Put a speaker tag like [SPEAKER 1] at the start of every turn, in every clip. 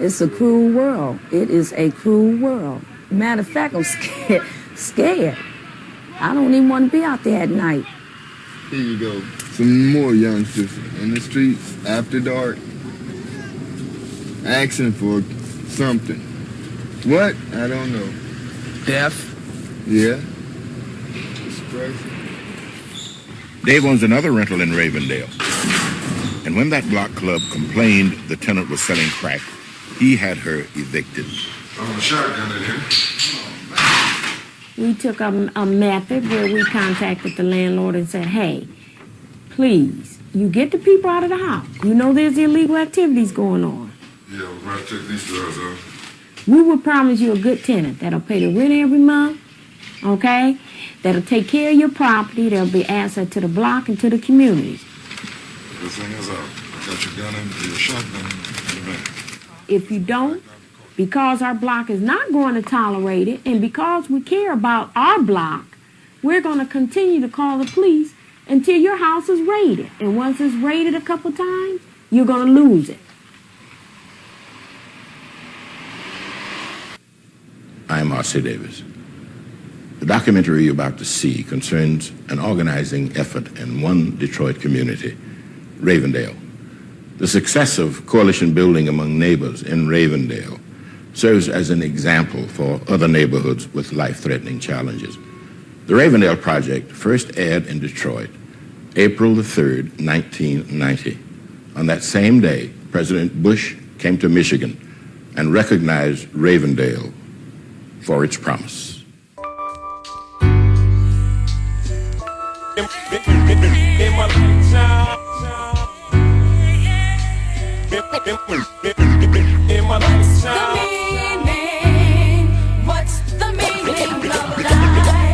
[SPEAKER 1] It's a cruel world. It is a cruel world. Matter of fact, I'm scared. I don't even want to be out there at night.
[SPEAKER 2] Here you go. Some more youngsters in the streets after dark, asking for something. What? I don't know.
[SPEAKER 3] Death?
[SPEAKER 2] Yeah. Expression.
[SPEAKER 4] Dave owns another rental in Ravendale. And when that block club complained the tenant was selling crack, he had her evicted.
[SPEAKER 5] I'm a shotgun in here.
[SPEAKER 6] We took a method where we contacted the landlord and said, hey, please, you get the people out of the house. You know there's illegal activities going on.
[SPEAKER 5] Yeah, we're going to take these drugs out.
[SPEAKER 6] We will promise you a good tenant that'll pay the rent every month, okay? That'll take care of your property. There'll be asset to the block and to the community.
[SPEAKER 5] The thing is out. I got your gun and your shotgun in the bank.
[SPEAKER 6] If you don't, because our block is not going to tolerate it, and because we care about our block, we're going to continue to call the police until your house is raided. And once it's raided a couple times, you're going to lose it.
[SPEAKER 4] I'm Ossie Davis. The documentary you're about to see concerns an organizing effort in one Detroit community, Ravendale. The success of coalition building among neighbors in Ravendale serves as an example for other neighborhoods with life-threatening challenges. The Ravendale Project first aired in Detroit, April the 3rd, 1990. On that same day, President Bush came to Michigan and recognized Ravendale for its promise.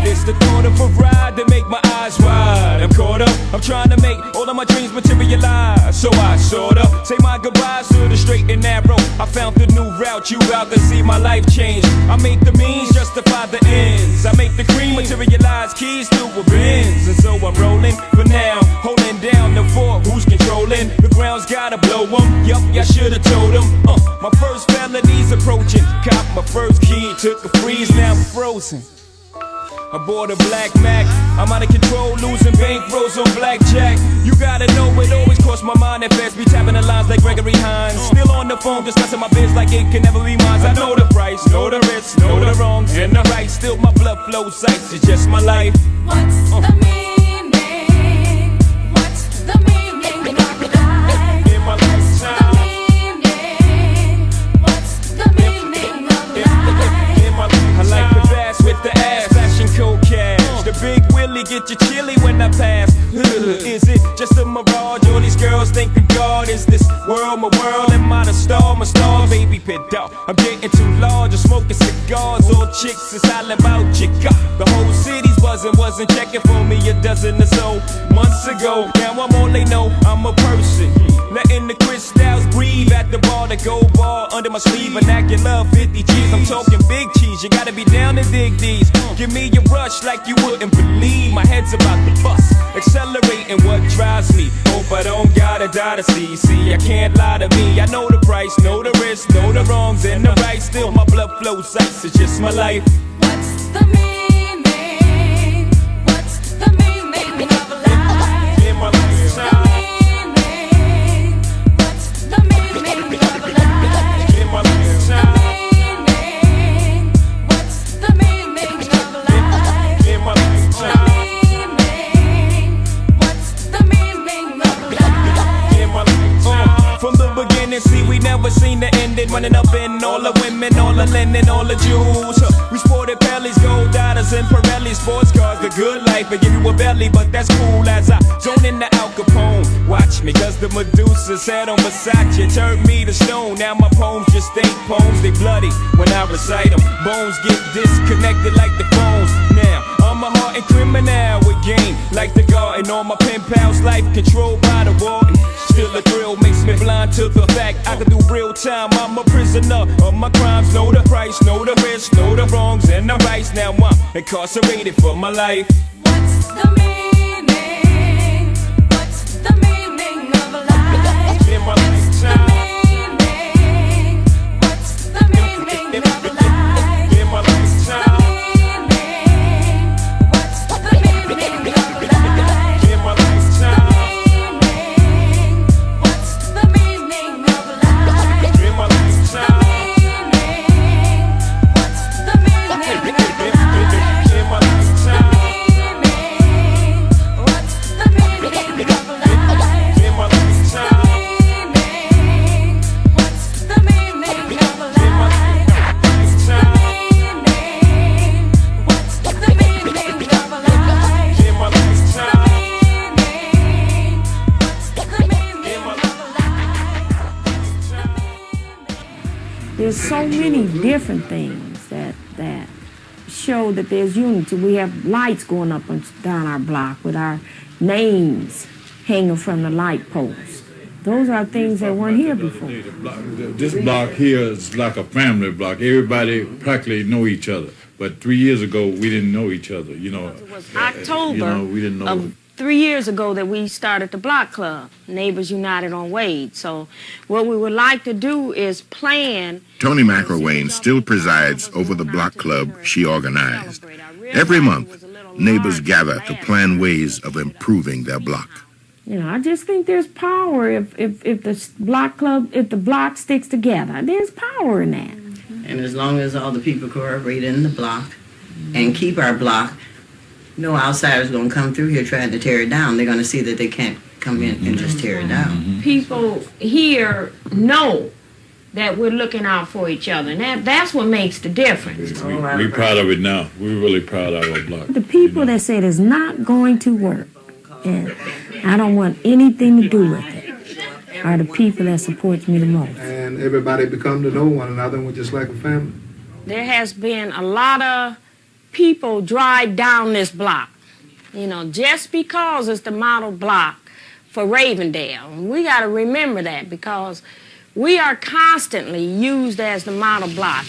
[SPEAKER 7] It's the thought of a ride that make my eyes wide. I'm caught up, I'm trying to make all of my dreams materialize. So I sort of say my goodbyes to the straight and narrow. I found the new route, you out to see my life change. I make the means justify the ends. I make the cream materialize, keys to a Benz. And so I'm rolling for now, holding down the fort. Who's controlling? The ground's gotta blow them. Yup, I should've told them. My first felony's approaching. Cop my first key, took a freeze, now I'm frozen. I bought a black Mac, I'm out of control, losing bankrolls on blackjack. You gotta know it always crossed my mind at best, be tapping the lines like Gregory Hines. Still on the phone discussing my biz like it can never be mine. I know the price, know the risk, know the wrongs and the right. Still my blood flows ice, it's just my life.
[SPEAKER 8] What's the meaning? What's the meaning of life?
[SPEAKER 7] In my lifetime.
[SPEAKER 8] What's the meaning of life?
[SPEAKER 7] In my lifetime. I like the bass with the ass, flashing cold cash. The big Willie get you chilly when I pass. Is it just a mirage? All these girls think of God. Is this world my world? Am I the star? My star, baby pit dog. I'm getting too large, I'm smoking cigars. All chicks is hollering about chica. The whole city's buzzing, wasn't checking for me a dozen or so months ago. Now I'm all they know, I'm a person. Letting the crystals breathe at the bar, the gold bar under my sleeve. Vernacular 50 G's, I'm talking big cheese. You gotta be down to dig these. Give me a rush like you wouldn't believe. My head's about to bust, accelerating what drives me. Hope I don't gotta die to see. See, I can't lie to me. I know the price, know the risk, know the wrongs and the right. Still my blood flows ice, it's just my life.
[SPEAKER 8] What's the meaning? What's the meaning of life?
[SPEAKER 7] In my lifetime.
[SPEAKER 8] What's the meaning of life?
[SPEAKER 7] In my lifetime.
[SPEAKER 8] What's the meaning of life?
[SPEAKER 7] In my lifetime.
[SPEAKER 8] What's the meaning of life?
[SPEAKER 7] In my lifetime. From the beginning, see, we never seen the ending. Running up in all the women, all the linen, all the jewels. We sported bellies, gold dollars, and Pirelli sports cars. The good life, I give you a belly, but that's cool as I zone in the Al Capone. Watch me, cause the Medusa's head on Versace turned me to stone. Now my poems just ain't poems, they bloody when I recite them. Bones get disconnected like the phones. Now I'm a hardened criminal with game like the garden. On my pen pals, life controlled by the warden. Still a thrill makes me blind to the fact I can do real time. I'm a prisoner of my crimes. Know the price, know the risk, know the wrongs and the rights. Now I'm incarcerated for my life.
[SPEAKER 8] What's the meaning? What's the meaning of life?
[SPEAKER 7] In my lifetime.
[SPEAKER 6] there's so many different things that show that there's unity. We have lights going up and down our block with our names hanging from the light posts. Those are things that weren't here before.
[SPEAKER 3] This block here is like a family block. Everybody practically know each other. But 3 years ago, we didn't know each other. You know,
[SPEAKER 6] It was October
[SPEAKER 3] you know, we didn't know.
[SPEAKER 6] of 3 years ago that we started the block club, Neighbors United on Wade. So what we would like to do is plan.
[SPEAKER 4] Tony McElwain still presides over the block club she organized. Every month, neighbors gather to plan ways of improving their block.
[SPEAKER 6] You know, I just think there's power if the block club, if the block sticks together. There's power in that.
[SPEAKER 9] And as long as all the people cooperate in the block and keep our block, no outsider's going to come through here trying to tear it down. They're going to see that they can't come in and just tear it down.
[SPEAKER 6] People here know that we're looking out for each other, and that's what makes the difference.
[SPEAKER 3] We're proud of it now. We're really proud of our block.
[SPEAKER 6] The people that say it's not going to work, and I don't want anything to do with it, are the people that supports me the most.
[SPEAKER 10] And everybody become to know one another, and we're just like a family.
[SPEAKER 6] There has been a lot of people drive down this block, you know, just because it's the model block for Ravendale. And we got to remember that, because we are constantly used as the model block.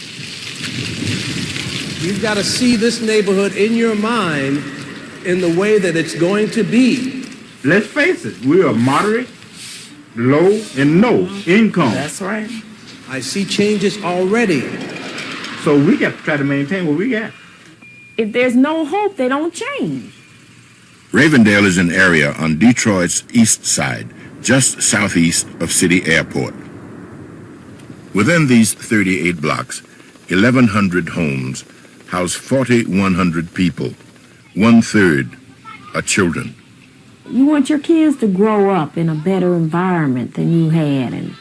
[SPEAKER 11] You've got to see this neighborhood in your mind in the way that it's going to be.
[SPEAKER 12] Let's face it, we are moderate, low, and no income.
[SPEAKER 1] That's right.
[SPEAKER 11] I see changes already.
[SPEAKER 12] So we got to try to maintain what we got.
[SPEAKER 6] If there's no hope, they don't change.
[SPEAKER 4] Ravendale is an area on Detroit's east side, just southeast of City Airport. Within these 38 blocks, 1,100 homes house 4,100 people. 1/3 are children.
[SPEAKER 6] You want your kids to grow up in a better environment than you had. And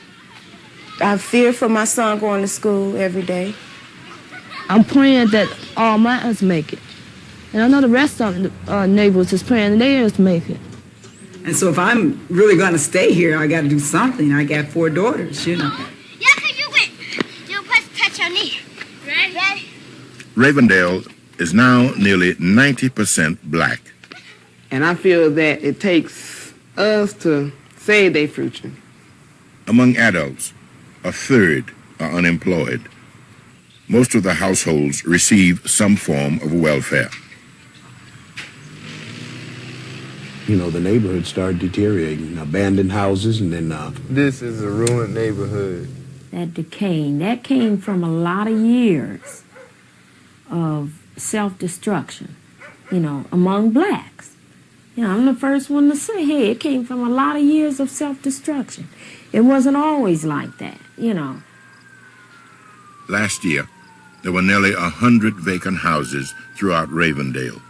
[SPEAKER 13] I fear for my son going to school every day.
[SPEAKER 14] I'm praying that all mine make it. And I know the rest of the neighbors is praying theirs to make it.
[SPEAKER 9] And so if I'm really going to stay here, I got to do something. I got 4 daughters, you know.
[SPEAKER 8] You must touch your knee. Ready?
[SPEAKER 4] Ravendale is now nearly 90% black.
[SPEAKER 13] And I feel that it takes us to save their future.
[SPEAKER 4] Among adults, 1/3 are unemployed. Most of the households receive some form of welfare.
[SPEAKER 11] You know, the neighborhood started deteriorating, abandoned houses, and then
[SPEAKER 2] This is a ruined neighborhood.
[SPEAKER 6] that decaying, that came from a lot of years of self-destruction, you know, among blacks. You know, I'm the first one to say, hey, it came from a lot of years of self-destruction. It wasn't always like that, you know.
[SPEAKER 4] Last year, there were nearly 100 vacant houses throughout Ravendale.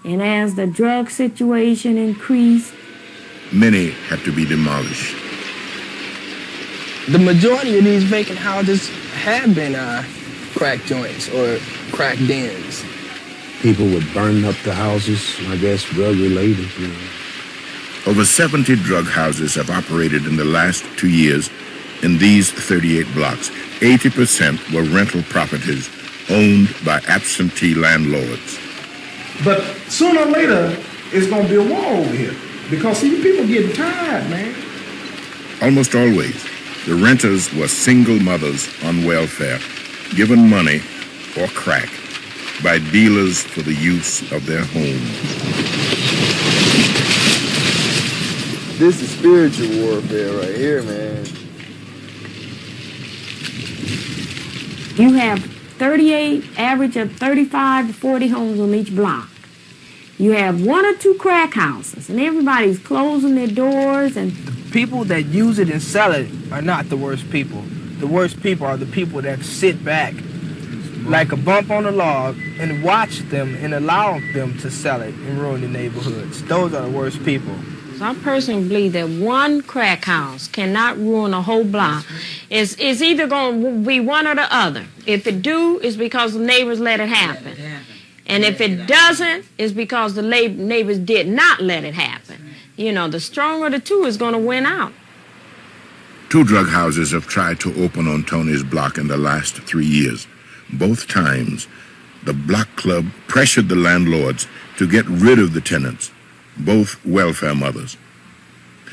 [SPEAKER 6] And as the drug situation increased,
[SPEAKER 4] Many had to be demolished.
[SPEAKER 13] The majority of these vacant houses have been crack joints or crack dens.
[SPEAKER 11] people would burn up the houses, I guess drug-related, you know.
[SPEAKER 4] Over 70 drug houses have operated in the last 2 years in these 38 blocks. 80% were rental properties owned by absentee landlords.
[SPEAKER 12] But sooner or later, it's going to be a war over here. Because, see, people getting tired, man.
[SPEAKER 4] Almost always, the renters were single mothers on welfare, given money or crack by dealers for the use of their homes.
[SPEAKER 2] This is spiritual warfare right here, man.
[SPEAKER 6] You have 38, average of 35 to 40 homes on each block. You have 1 or 2 crack houses, and everybody's closing their doors. And
[SPEAKER 13] People that use it and sell it are not the worst people. The worst people are the people that sit back like a bump on a log and watch them and allow them to sell it and ruin the neighborhoods. Those are the worst people.
[SPEAKER 6] So I personally believe that one crack house cannot ruin a whole block. It's either going to be one or the other. If it do, it's because the neighbors let it happen. And if it doesn't, it's because the neighbors did not let it happen. You know, the stronger of the two is going to win out.
[SPEAKER 4] 2 drug houses have tried to open on Tony's block in the last 3 years. Both times, the block club pressured the landlords to get rid of the tenants, both welfare mothers.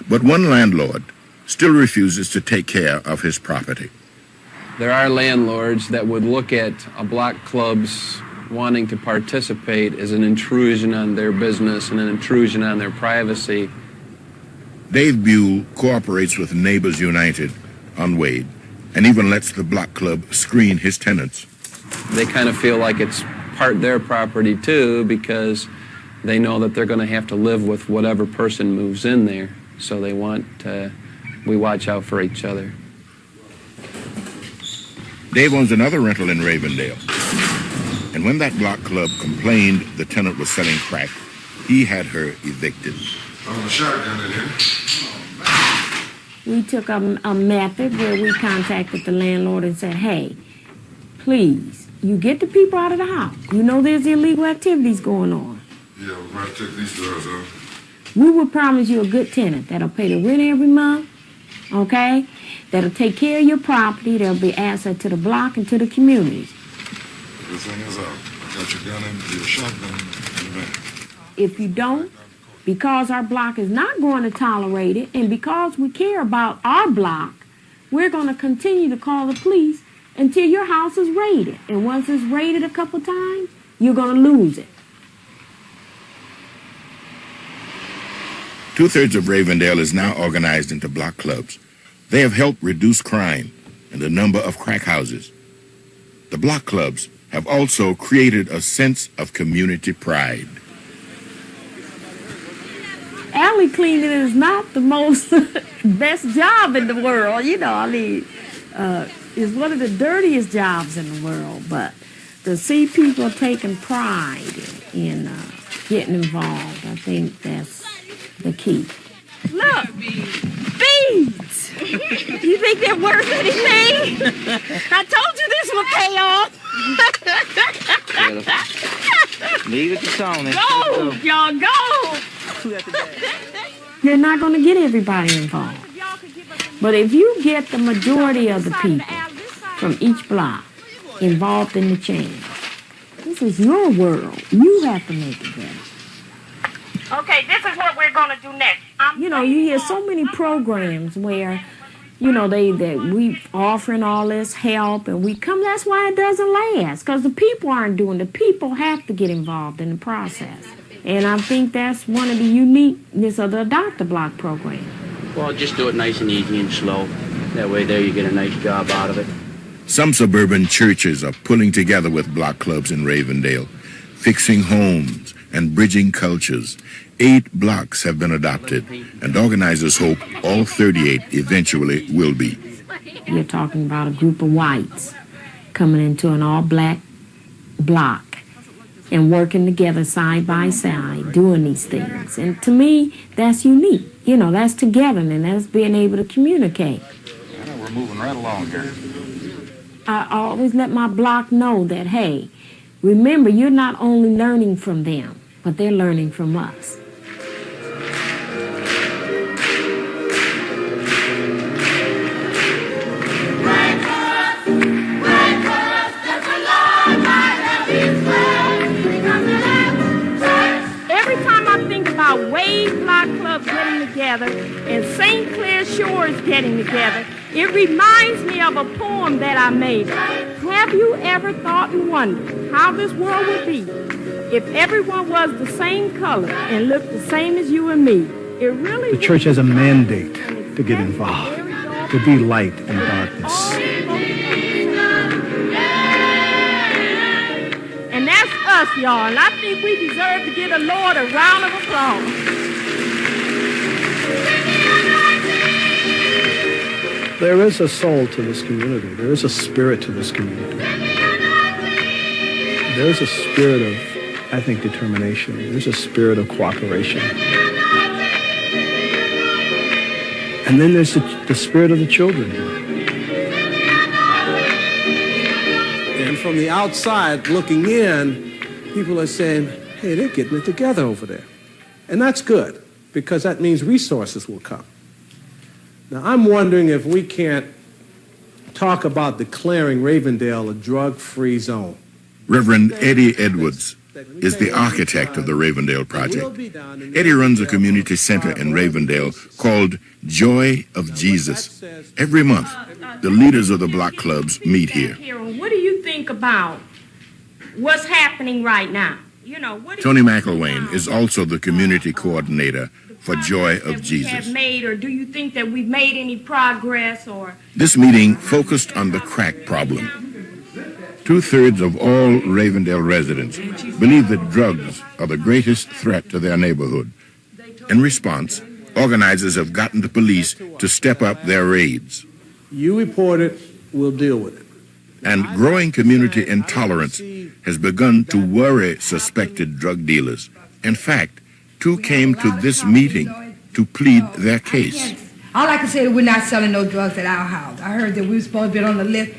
[SPEAKER 4] But one landlord still refuses to take care of his property.
[SPEAKER 15] There are landlords that would look at a block club's wanting to participate as an intrusion on their business and an intrusion on their privacy.
[SPEAKER 4] Dave Buell cooperates with Neighbors United on Wade and even lets the block club screen his tenants.
[SPEAKER 15] They kind of feel like it's part their property too, because they know that they're going to have to live with whatever person moves in there. So they want, we watch out for each other.
[SPEAKER 4] Dave owns another rental in Ravendale. And when that block club complained the tenant was selling crack, he had her evicted.
[SPEAKER 5] I'm a shotgun it in.
[SPEAKER 6] We took a method where we contacted the landlord and said, hey, please, you get the people out of the house. You know there's illegal activities going on.
[SPEAKER 5] Yeah, we're about to take these doors off.
[SPEAKER 6] We will promise you a good tenant that'll pay the rent every month, okay? That'll take care of your property. There'll be asset to the block and to the community.
[SPEAKER 5] Everything is out. Got your gun in, your shotgun in the van.
[SPEAKER 6] If you don't, because our block is not going to tolerate it, and because we care about our block, we're going to continue to call the police until your house is raided. And once it's raided a couple times, you're going to lose it.
[SPEAKER 4] 2/3 of Ravendale is now organized into block clubs. They have helped reduce crime and the number of crack houses. The block clubs have also created a sense of community pride.
[SPEAKER 6] Alley cleaning is not the most best job in the world, you know. I mean, it's one of the dirtiest jobs in the world, but to see people taking pride in getting involved, I think that's the key.
[SPEAKER 8] Look, beads. You think they're worth anything? I told you this would pay off.
[SPEAKER 13] Leave it to Tony.
[SPEAKER 8] Go, y'all, go.
[SPEAKER 6] You're not going to get everybody involved. But if you get the majority of the people from each block involved in the change, this is your world. You have to make it better.
[SPEAKER 8] Okay, this is what we're going to do next.
[SPEAKER 6] You know, you hear so many programs where, you know, we offering all this help and we come. That's why it doesn't last, because the people aren't doing it. The people have to get involved in the process. And I think that's one of the uniqueness of the Adopt-A Block program.
[SPEAKER 16] Well, just do it nice and easy and slow. That way there you get a nice job out of it.
[SPEAKER 4] Some suburban churches are pulling together with block clubs in Ravendale, fixing homes and bridging cultures. 8 blocks have been adopted, and organizers hope all 38 eventually will be.
[SPEAKER 6] You're talking about a group of whites coming into an all-black block and working together side by side, doing these things. And to me, that's unique. You know, that's togetherness, that's being able to communicate.
[SPEAKER 5] I know we're moving right along here.
[SPEAKER 6] I always let my block know that, hey, remember, you're not only learning from them, but they're learning from us.
[SPEAKER 8] Wade Block Club getting together and St. Clair Shores getting together, it reminds me of a poem that I made. Have you ever thought and wondered how this world would be if everyone was the same color and looked the same as you and me? It really.
[SPEAKER 17] The church has a mandate to get involved, to be light in darkness.
[SPEAKER 8] And that's us, y'all. And I think we deserve to give the Lord a round of applause.
[SPEAKER 17] There is a soul to this community. There is a spirit to this community. There is a spirit of, I think, determination. There's a spirit of cooperation. And then there's the spirit of the children. And from the outside looking in, people are saying, hey, they're getting it together over there. And that's good, because that means resources will come. Now, I'm wondering if we can't talk about declaring Ravendale a drug-free zone.
[SPEAKER 4] Reverend Eddie Edwards is the architect of the Ravendale project. Eddie runs a community center in Ravendale called Joy of Jesus. Every month, the leaders of the block clubs meet here.
[SPEAKER 8] What do you think about what's happening right now?
[SPEAKER 4] Tony McElwain is also the community coordinator for Joy of Jesus.
[SPEAKER 8] Have made, or do you think that we've made any progress? Or
[SPEAKER 4] this meeting focused on the crack problem. 2/3 of all Ravendale residents believe that drugs are the greatest threat to their neighborhood. In response, organizers have gotten the police to step up their raids.
[SPEAKER 17] You report it, we'll deal with it.
[SPEAKER 4] And growing community intolerance has begun to worry suspected drug dealers. In fact, 2 came to this meeting to plead their case.
[SPEAKER 18] All I can say is we're not selling no drugs at our house. I heard that we were supposed to be on the list.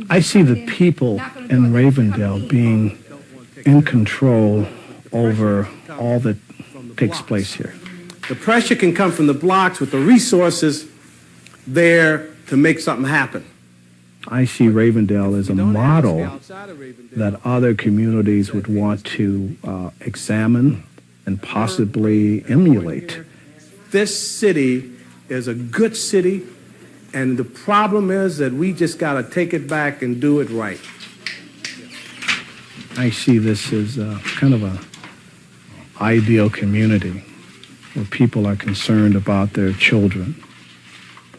[SPEAKER 19] I see the people in Ravendale being in control over all that takes place here.
[SPEAKER 17] The pressure can come from the blocks with the resources there to make something happen.
[SPEAKER 19] I see Ravendale as a model that other communities would want to examine and possibly emulate.
[SPEAKER 17] This city is a good city, and the problem is that we just got to take it back and do it right.
[SPEAKER 19] I see this as kind of an ideal community where people are concerned about their children.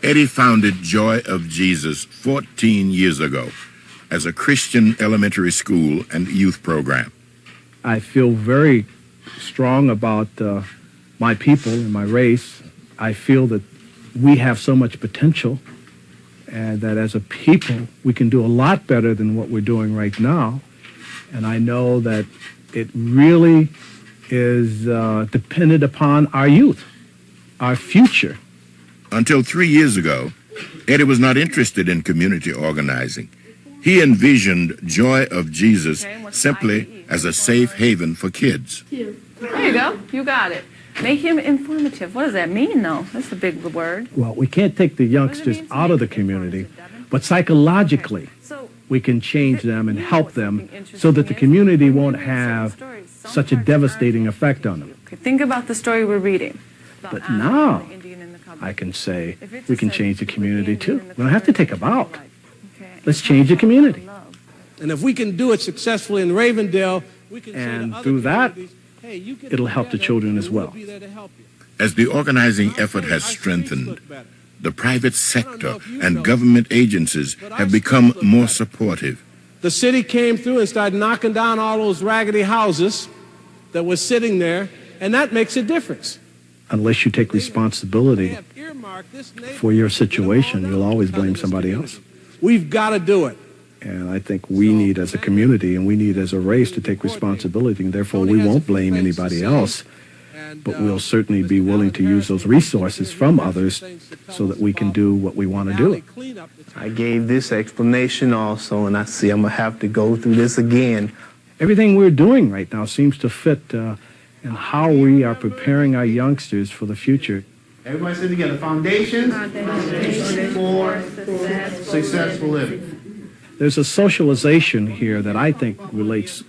[SPEAKER 4] Eddie founded Joy of Jesus 14 years ago as a Christian elementary school and youth program.
[SPEAKER 19] I feel very strong about my people and my race. I feel that we have so much potential and that as a people we can do a lot better than what we're doing right now. And I know that it really is dependent upon our youth, our future.
[SPEAKER 4] Until 3 years ago, Eddie was not interested in community organizing. He envisioned Joy of Jesus simply as a safe haven for kids.
[SPEAKER 20] There you go. You got it. Make him informative. What does that mean, though? That's a big word.
[SPEAKER 19] Well, we can't take the youngsters out of the community, but psychologically, we can change them and help them so that the community won't have such a devastating effect on them.
[SPEAKER 20] Okay, think about the story we're reading.
[SPEAKER 19] But now, I can say we can change the community too. We don't have to take them out. Let's change the community.
[SPEAKER 17] And if we can do it successfully in Ravendale, we can
[SPEAKER 19] and through that, it'll help the children as well.
[SPEAKER 4] As the organizing effort has strengthened, the private sector and government agencies have become more supportive.
[SPEAKER 17] The city came through and started knocking down all those raggedy houses that were sitting there, and that makes a difference.
[SPEAKER 19] Unless you take responsibility for your situation, you'll always blame somebody else.
[SPEAKER 17] We've got to do it.
[SPEAKER 19] And I think we need as a community and we need as a race to take responsibility, and therefore we won't blame anybody else, but we'll certainly be willing to use those resources from others so that we can do what we want to do.
[SPEAKER 13] I gave this explanation also, and I see I'm going to have to go through this again.
[SPEAKER 19] Everything we're doing right now seems to fit in how we are preparing our youngsters for the future.
[SPEAKER 21] Everybody say together, foundations for successful living.
[SPEAKER 19] There's a socialization here that I think relates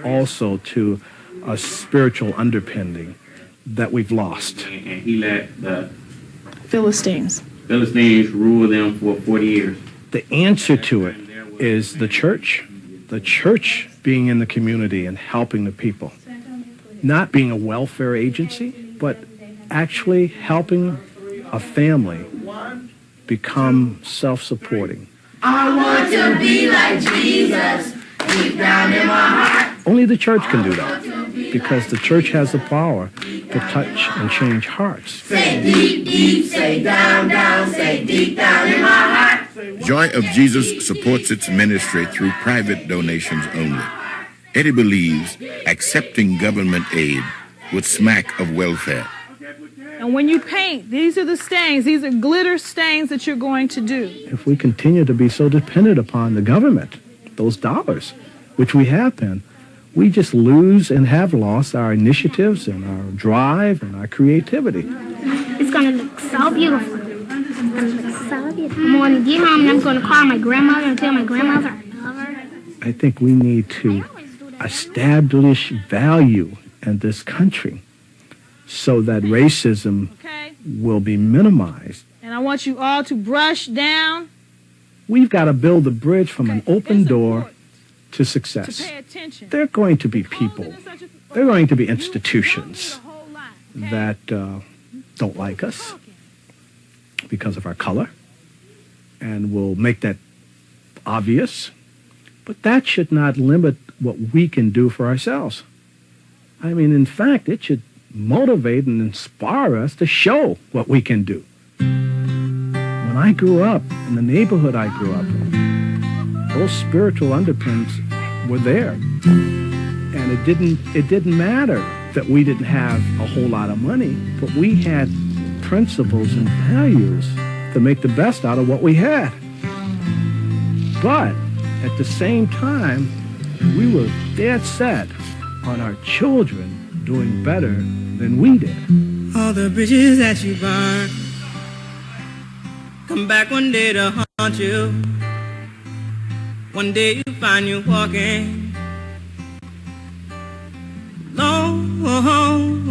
[SPEAKER 19] also to a spiritual underpinning that we've lost.
[SPEAKER 22] And he let the
[SPEAKER 14] Philistines
[SPEAKER 22] rule them for 40 years.
[SPEAKER 19] The answer to it is the church being in the community and helping the people. Not being a welfare agency, but actually helping a family become self-supporting.
[SPEAKER 23] I want to be like Jesus, deep down in my heart.
[SPEAKER 19] Only the church can do that, because the church has the power to touch and change hearts.
[SPEAKER 23] Say deep, deep, say down, down, say deep down in my heart.
[SPEAKER 4] Joy of Jesus supports its ministry through private donations only. Eddie believes accepting government aid would smack of welfare.
[SPEAKER 24] And when you paint, these are the stains. These are glitter stains that you're going to do.
[SPEAKER 19] If we continue to be so dependent upon the government, those dollars, which we have been, we just lose and have lost our initiatives and our drive and our creativity.
[SPEAKER 25] It's going to look so beautiful.
[SPEAKER 1] I'm going to get home and I'm going to call my grandmother and tell my grandmother I love her.
[SPEAKER 19] I think we need to establish value in this country so that racism will be minimized.
[SPEAKER 24] And I want you all to brush down.
[SPEAKER 19] We've got to build a bridge from an open door to success.
[SPEAKER 24] Pay attention.
[SPEAKER 19] There are going to be people, there are going to be institutions that don't like us because of our color, and will make that obvious. But that should not limit what we can do for ourselves. I mean, in fact, it should motivate and inspire us to show what we can do. When I grew up, in the neighborhood I grew up in, those spiritual underpinnings were there. And it didn't matter that we didn't have a whole lot of money, but we had principles and values to make the best out of what we had. But at the same time, we were dead set on our children doing better than we did.
[SPEAKER 3] All the bridges that you burn come back one day to haunt you. One day you find you walking long line.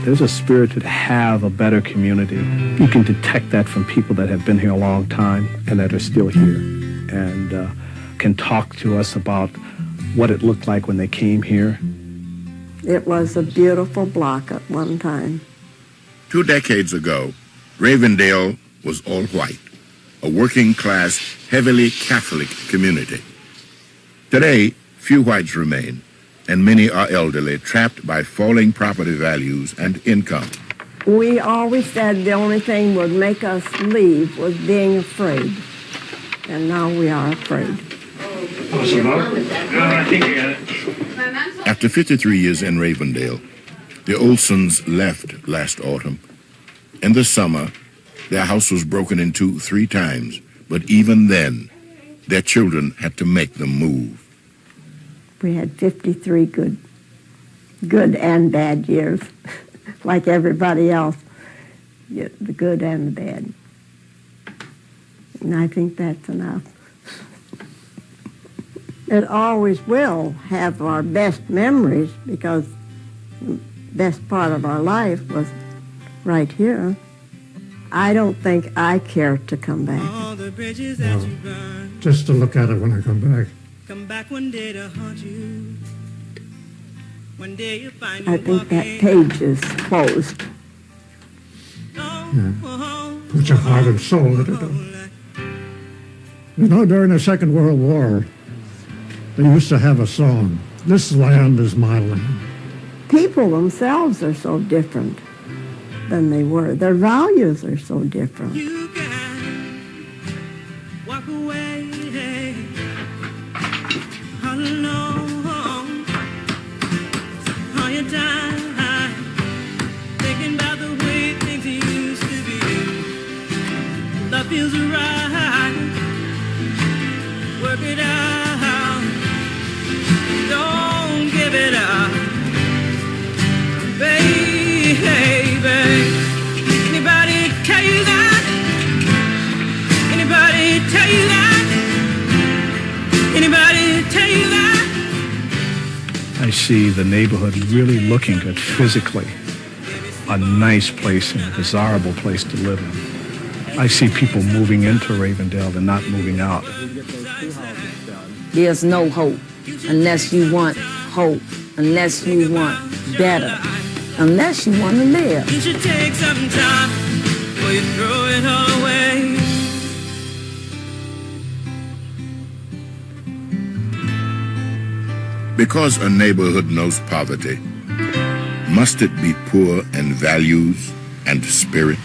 [SPEAKER 19] There's a spirit to have a better community. You can detect that from people that have been here a long time and that are still here, and can talk to us about what it looked like when they came here.
[SPEAKER 7] It was a beautiful block at one time.
[SPEAKER 4] 2 decades ago, Ravendale was all white, a working-class, heavily Catholic community. Today, few whites remain, and many are elderly, trapped by falling property values and income.
[SPEAKER 7] We always said the only thing would make us leave was being afraid. And now we are afraid.
[SPEAKER 22] I think I got it.
[SPEAKER 4] After 53 years in Ravendale, the Olsons left last autumn. In the summer, their house was broken into 3 times, but even then, their children had to make them move.
[SPEAKER 7] We had 53 good and bad years, like everybody else, the good and the bad. And I think that's enough. It always will have our best memories because the best part of our life was right here. I don't think I care to come back.
[SPEAKER 3] All the bridges that you burn
[SPEAKER 10] Just to look at it when I come back.
[SPEAKER 3] come back one day to haunt you. One day you find you
[SPEAKER 7] I think that page is closed.
[SPEAKER 10] Yeah. Put your heart and soul into it. You know, during the Second World War, they used to have a song, "This land is my land."
[SPEAKER 7] People themselves are so different than they were. Their values are so different.
[SPEAKER 3] You walk away. How long? How you die? Thinking about the way things used to be. Love feels right. Work it out. Don't give it up, baby. Anybody tell you that? Anybody tell you that? Anybody tell you that?
[SPEAKER 19] I see the neighborhood really looking good physically, a nice place and a desirable place to live in. I see people moving into Ravendale and not moving out.
[SPEAKER 14] There's no hope unless you want hope, unless you want better, unless you want to live.
[SPEAKER 3] You should take some time before you throw it all away.
[SPEAKER 4] Because a neighborhood knows poverty, must it be poor in values and spirit?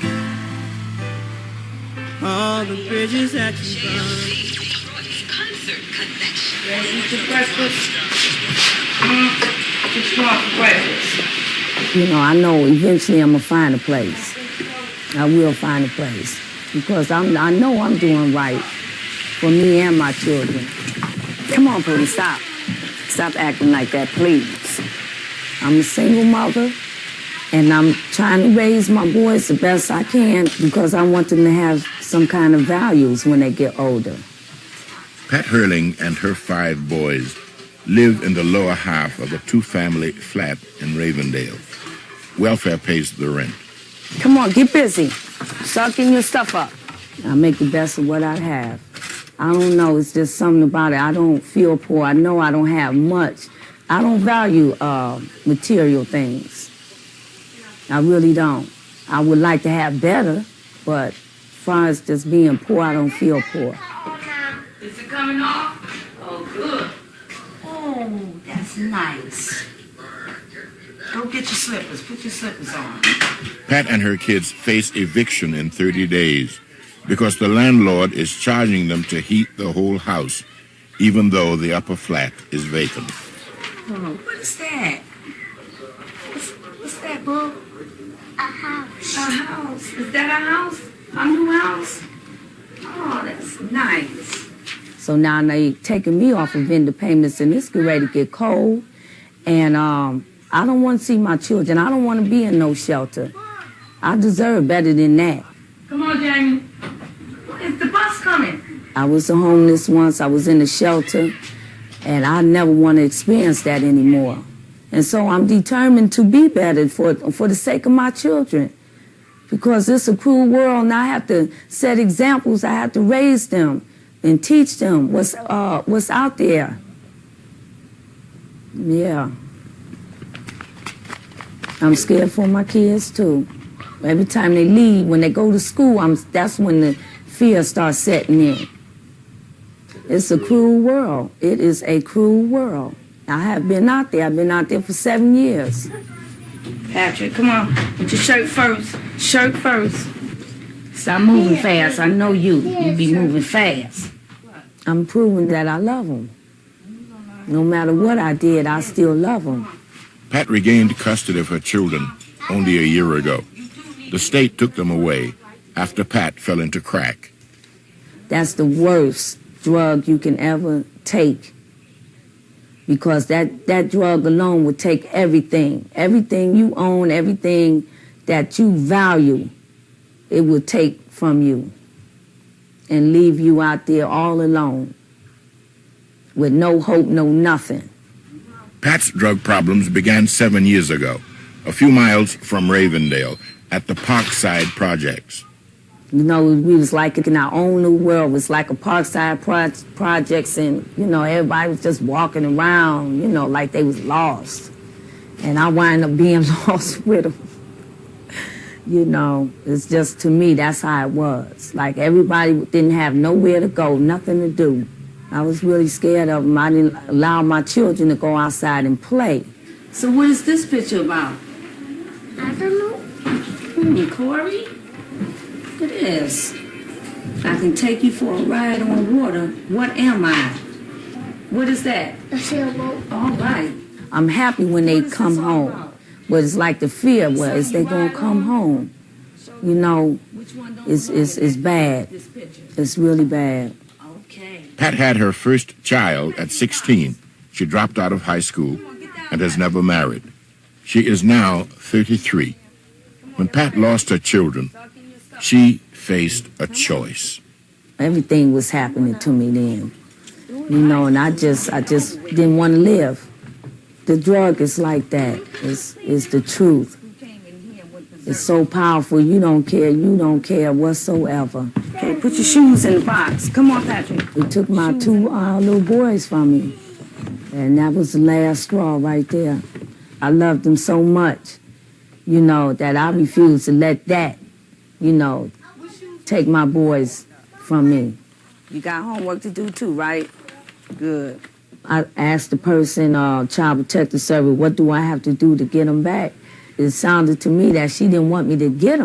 [SPEAKER 3] All the bridges that you burn.
[SPEAKER 14] You know, I know eventually I'm gonna find a place. I will find a place because I know I'm doing right for me and my children. Come on, police, stop. Stop acting like that, please. I'm a single mother, And I'm trying to raise my boys the best I can because I want them to have some kind of values when they get older.
[SPEAKER 4] Pat Hurling and her 5 boys live in the lower half of a 2-family flat in Ravendale. Welfare pays the rent.
[SPEAKER 14] Come on, get busy. Start getting your stuff up. I make the best of what I have. I don't know, it's just something about it. I don't feel poor. I know I don't have much. I don't value material things. I really don't. I would like to have better, but as far as just being poor, I don't feel poor.
[SPEAKER 23] Is it coming off? Oh, good. Oh, that's nice. Go get your slippers. Put your slippers on.
[SPEAKER 4] Pat and her kids face eviction in 30 days because the landlord is charging them to heat the whole house, even though the upper flat is vacant.
[SPEAKER 23] Oh, what is that? What's that, boo?
[SPEAKER 1] A house.
[SPEAKER 23] A house. Is that a house? A new house? Oh, that's nice.
[SPEAKER 14] So now they taking me off of vendor payments, and it's getting ready to get cold. And I don't want to see my children. I don't want to be in no shelter. I deserve better than that.
[SPEAKER 23] Come on, Jamie. Is the bus coming?
[SPEAKER 14] I was homeless once. I was in a shelter, and I never want to experience that anymore. And so I'm determined to be better for the sake of my children, because it's a cruel world, and I have to set examples. I have to raise them and teach them what's out there. Yeah. I'm scared for my kids too. Every time they leave, when they go to school, that's when the fear starts setting in. It's a cruel world. It is a cruel world. I have been out there. I've been out there for 7 years.
[SPEAKER 23] Patrick, come on. Put your shirt first. Shirt first. Stop moving fast. I know you. You be moving fast.
[SPEAKER 14] I'm proving that I love them. No matter what I did, I still love them.
[SPEAKER 4] Pat regained custody of her children only a year ago. The state took them away after Pat fell into crack.
[SPEAKER 14] That's the worst drug you can ever take, because that drug alone would take everything. Everything you own, everything that you value, it would take from you and leave you out there all alone with no hope, no nothing.
[SPEAKER 4] Pat's drug problems began 7 years ago, a few miles from Ravendale at the Parkside Projects.
[SPEAKER 14] You know, we was like in our own new world. It was like a Parkside Projects, and, you know, everybody was just walking around, you know, like they was lost. And I wind up being lost with them. You know, it's just, to me, that's how it was. Like, everybody didn't have nowhere to go, nothing to do. I was really scared of them. I didn't allow my children to go outside and play.
[SPEAKER 23] So what is this picture about?
[SPEAKER 1] I don't know.
[SPEAKER 23] Corey? It is. I can take you for a ride on water. What am I? What is that?
[SPEAKER 1] A sailboat.
[SPEAKER 23] All right.
[SPEAKER 14] I'm happy when they come home. But it's like the fear, well, is they gonna come home? You know, it's bad. It's really bad.
[SPEAKER 4] Pat had her first child at 16. She dropped out of high school and has never married. She is now 33. When Pat lost her children, she faced a choice.
[SPEAKER 14] Everything was happening to me then, you know, and I just didn't want to live. The drug is like that. It's the truth. It's so powerful. You don't care whatsoever.
[SPEAKER 23] Okay, put your shoes in the box. Come on, Patrick.
[SPEAKER 14] They took my 2 little boys from me, and that was the last straw right there. I loved them so much, you know, that I refused to let that, you know, take my boys from me.
[SPEAKER 23] You got homework to do too, right? Good.
[SPEAKER 14] I asked the person, Child Protective Service, what do I have to do to get them back? It sounded to me that she didn't want me to get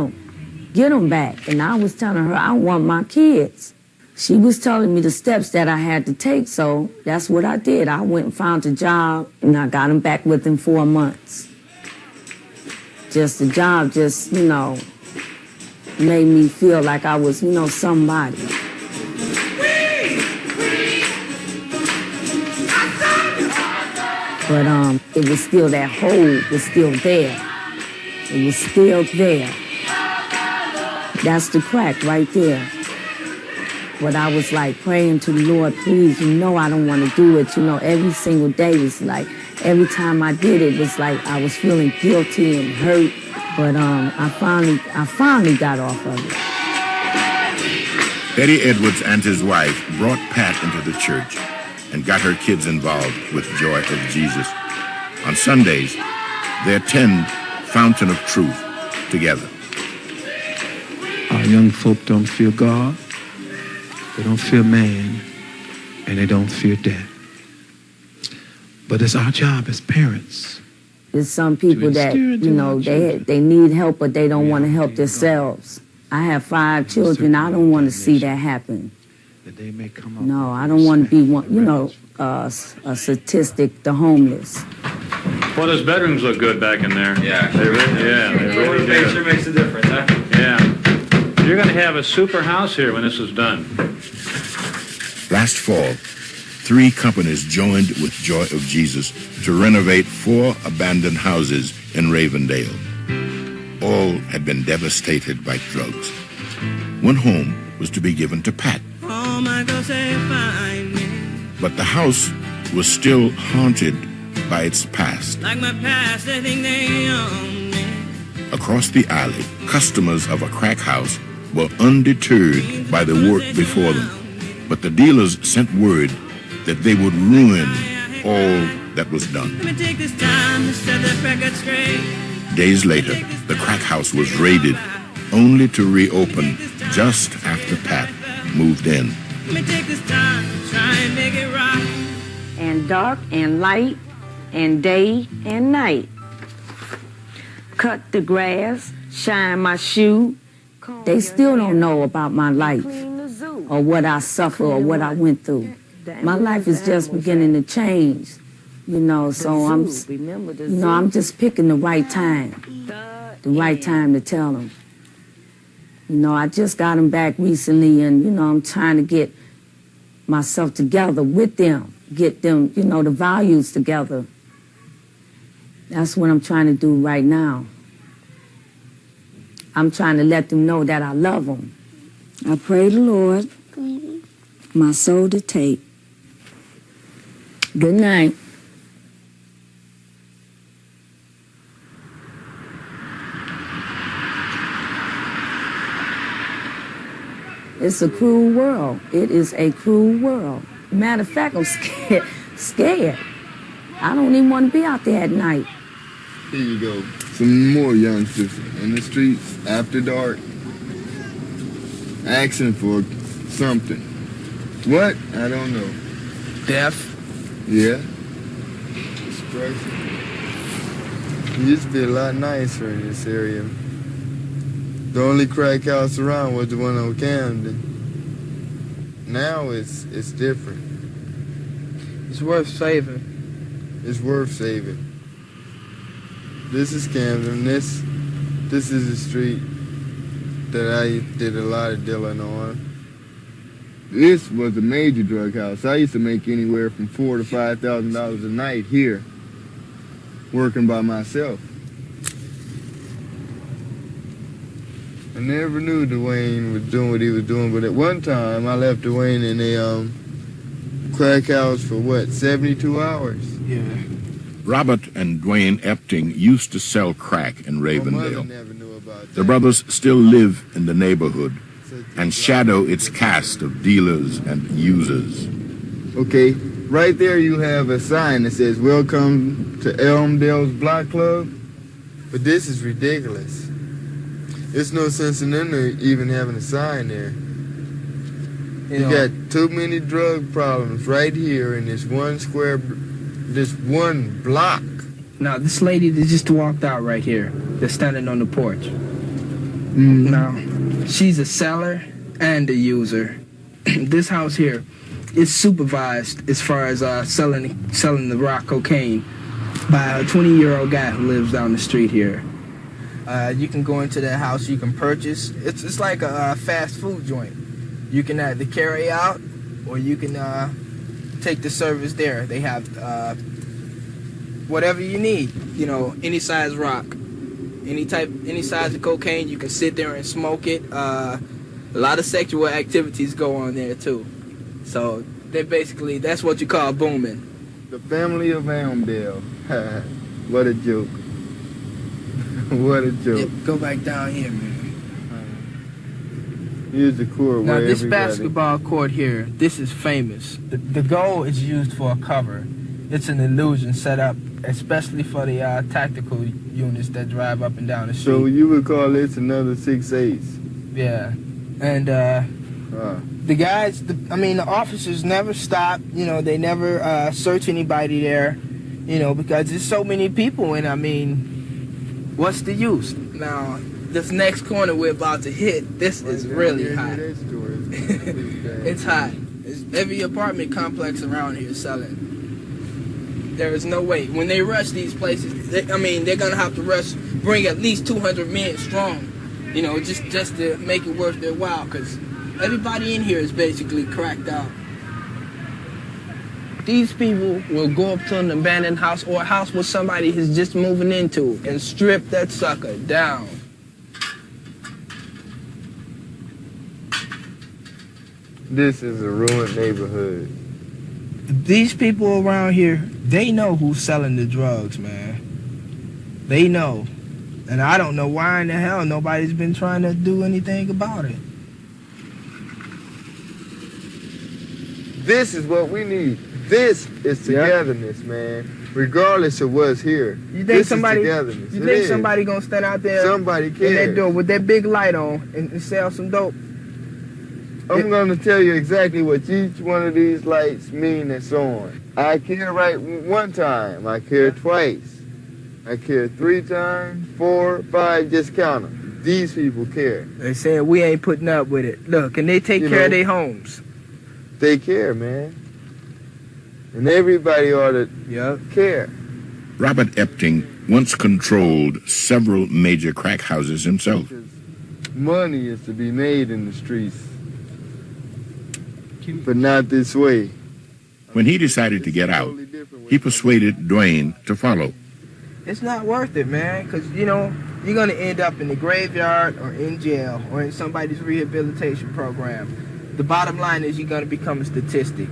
[SPEAKER 14] them back. And I was telling her, I want my kids. She was telling me the steps that I had to take, so that's what I did. I went and found a job, and I got them back within 4 months. Just the job just, you know, made me feel like I was, you know, somebody. But it was still, that hole was still there. It was still there. That's the crack right there. But I was like praying to the Lord, please, you know I don't want to do it. You know, every single day was like, every time I did it was like I was feeling guilty and hurt. But I finally got off of it.
[SPEAKER 4] Eddie Edwards and his wife brought Pat into the church and got her kids involved with Joy of Jesus. On Sundays, they attend Fountain of Truth together.
[SPEAKER 2] Our young folk don't fear God, they don't fear man, and they don't fear death. But it's our job as parents.
[SPEAKER 14] There's some people that, you know, they need help, but they don't want to help themselves. I have 5 children. I don't want to see that happen. No, I don't want to be one, you know, a statistic, the homeless.
[SPEAKER 9] Well, those bedrooms look good back in there. Yeah. They really do.
[SPEAKER 11] Sure makes a difference, huh?
[SPEAKER 9] Yeah. You're going to have a super house here when this is done.
[SPEAKER 4] Last fall, 3 companies joined with Joy of Jesus to renovate 4 abandoned houses in Ravendale. All had been devastated by drugs. One home was to be given to Pat. But the house was still haunted by its past.
[SPEAKER 3] Like my past, they think they own me.
[SPEAKER 4] Across the alley, customers of a crack house were undeterred by the work before them. But the dealers sent word that they would ruin all that was done.
[SPEAKER 3] Let me take this time to set the record straight.
[SPEAKER 4] Days later, the crack house was raided, only to reopen just after Pat moved in.
[SPEAKER 3] Let me take this time to try and make it right.
[SPEAKER 14] And dark and light and day and night. Cut the grass, shine my shoe. They still don't know about my life or what I suffer or what I went through. My life is just beginning to change, you know, so I'm just picking the right time to tell them. You know, I just got them back recently and, you know, I'm trying to get myself together with them, get them, you know, the values together. That's what I'm trying to do right now. I'm trying to let them know that I love them. I pray the Lord, my soul to take. Good night. It's a cruel world. It is a cruel world. Matter of fact, I'm scared. I don't even want to be out there at night.
[SPEAKER 12] Here you go. Some more youngsters in the streets after dark, asking for something. What? I don't know.
[SPEAKER 13] Death?
[SPEAKER 12] Yeah. It's crazy. It used to be a lot nicer in this area. The only crack house around was the one on Camden. Now it's different.
[SPEAKER 13] It's worth saving.
[SPEAKER 12] It's worth saving. This is Camden. This is the street that I did a lot of dealing on. This was a major drug house. I used to make anywhere from $4,000 to $5,000 a night here, working by myself. I never knew Dwayne was doing what he was doing, but at one time I left Dwayne in a crack house for what, 72 hours?
[SPEAKER 13] Yeah.
[SPEAKER 4] Robert and Dwayne Epting used to sell crack in Ravendale. The brothers still live in the neighborhood and shadow its cast of dealers and users.
[SPEAKER 12] Okay, right there you have a sign that says, "Welcome to Elmdale's Block Club." But this is ridiculous. There's no sense in them even having a sign there. You got too many drug problems right here in this one block.
[SPEAKER 13] Now, this lady that just walked out right here, that's standing on the porch. Now, she's a seller and a user. This house here is supervised as far as selling the rock cocaine by a 20-year-old guy who lives down the street here. You can go into that house, you can purchase. It's like a fast food joint. You can either carry out or you can take the service there. They have whatever you need, you know, any size rock. Any size of cocaine, you can sit there and smoke it. A lot of sexual activities go on there too. So that's what you call booming.
[SPEAKER 12] The family of Ravendale. What a joke. What a joke.
[SPEAKER 13] Yep, go back down here, man.
[SPEAKER 12] Here's the court
[SPEAKER 13] Now
[SPEAKER 12] where
[SPEAKER 13] this
[SPEAKER 12] everybody...
[SPEAKER 13] basketball court here, this is famous. The goal is used for a cover. It's an illusion set up especially for the tactical units that drive up and down the street.
[SPEAKER 12] So you would call this another 6/8?
[SPEAKER 13] Yeah. And the guys, the officers never stop. You know, they never search anybody there, you know, because there's so many people. And, I mean, what's the use? Now, this next corner we're about to hit, this is really hot. It's hot. Every apartment complex around here is selling. There is no way. When they rush these places, they're going to have to bring at least 200 men strong, you know, just to make it worth their while, because everybody in here is basically cracked out. These people will go up to an abandoned house or a house where somebody is just moving into and strip that sucker down.
[SPEAKER 12] This is a ruined neighborhood.
[SPEAKER 13] These people around here, they know who's selling the drugs, man. They know. And I don't know why in the hell nobody's been trying to do anything about it.
[SPEAKER 12] This is what we need. This is togetherness, man. Regardless of what's here.
[SPEAKER 13] You think somebody
[SPEAKER 12] gonna
[SPEAKER 13] stand out there
[SPEAKER 12] somebody
[SPEAKER 13] in that door with that big light on and sell some dope?
[SPEAKER 12] I'm going to tell you exactly what each one of these lights mean that's on. I care right one time. I care twice. I care 3 times, 4, 5, just count them. These people care.
[SPEAKER 13] They said we ain't putting up with it. Look, and they take care of their homes.
[SPEAKER 12] They care, man. And everybody ought to care.
[SPEAKER 4] Robert Epting once controlled several major crack houses himself.
[SPEAKER 12] Money is to be made in the streets. But not this way.
[SPEAKER 4] When he decided to get out, he persuaded Dwayne to follow.
[SPEAKER 13] It's not worth it, man, because, you know, you're going to end up in the graveyard or in jail or in somebody's rehabilitation program. The bottom line is you're going to become a statistic.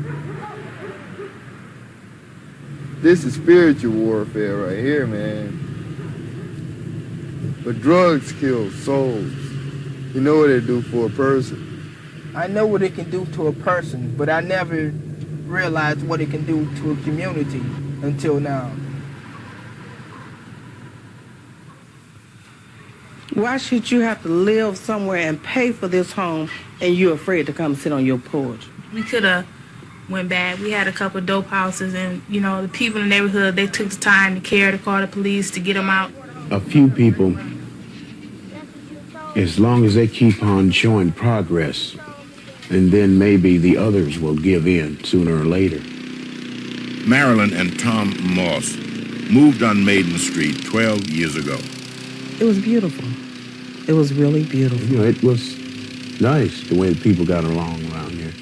[SPEAKER 12] This is spiritual warfare right here, man. But drugs kill souls. You know what they do for a person.
[SPEAKER 13] I know what it can do to a person, but I never realized what it can do to a community until now.
[SPEAKER 5] Why should you have to live somewhere and pay for this home and you're afraid to come sit on your porch?
[SPEAKER 11] We could have went back. We had a couple of dope houses, and, you know, the people in the neighborhood, they took the time to care to call the police to get them out.
[SPEAKER 15] A few people, as long as they keep on showing progress, and then maybe the others will give in sooner or later.
[SPEAKER 4] Marilyn and Tom Moss moved on Maiden Street 12 years ago.
[SPEAKER 5] It was beautiful. It was really beautiful.
[SPEAKER 15] You know, it was nice the way the people got along around here.